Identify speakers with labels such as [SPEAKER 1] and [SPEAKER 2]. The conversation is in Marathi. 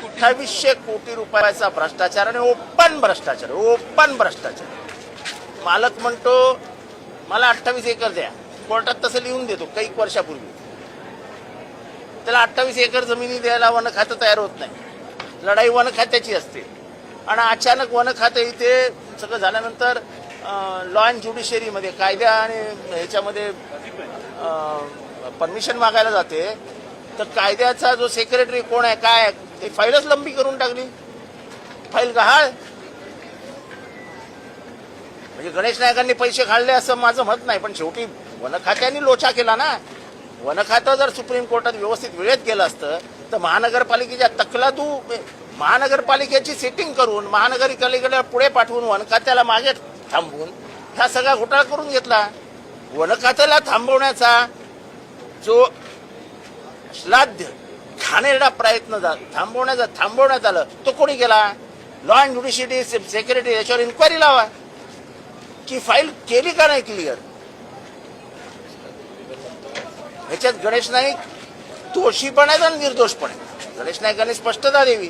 [SPEAKER 1] 2800 कोटी रुपयाचा भ्रष्टाचार आणि ओपन भ्रष्टाचार. मालक म्हणतो मला 28 एकर द्या, कोर्टात तसं लिहून देतो काही वर्षापूर्वी. त्याला 28 एकर जमिनी द्यायला वन खातं तयार होत नाही. लढाई वन खात्याची असते आणि अचानक वन खातं इथे सगळं झाल्यानंतर लॉ अँड ज्युडिशरीमध्ये कायद्या आणि ह्याच्यामध्ये परमिशन मागायला जाते. तर कायद्याचा जो सेक्रेटरी कोण आहे काय आहे, ते फाईलच लंबी करून टाकली. फाईल गहाळ. म्हणजे गणेश नायकांनी पैसे खाल्ले असं माझं मत नाही, पण शेवटी वन खात्याने लोचा केला ना. वन खातं जर सुप्रीम कोर्टात व्यवस्थित वेळेत गेलं असतं तर महानगरपालिकेच्या तकलादू महानगरपालिकेची सेटिंग करून महानगरपालिकेला पुढे पाठवून वन खात्याला मागे थांबवून हा सगळा घोटाळा करून घेतला. वन खात्याला थांबवण्याचा जो श्लाघ्य घाणेरडा प्रयत्न थांबवण्यात आलं तो कोणी केला? Law and judiciary secretary. याच्यावर इन्क्वायरी लावा की फाईल केली का नाही क्लिअर. ह्याच्यात गणेश नाईक दोषी पण आहेत आणि निर्दोष पण आहेत. गणेश नाईकांनी स्पष्टता द्यावी.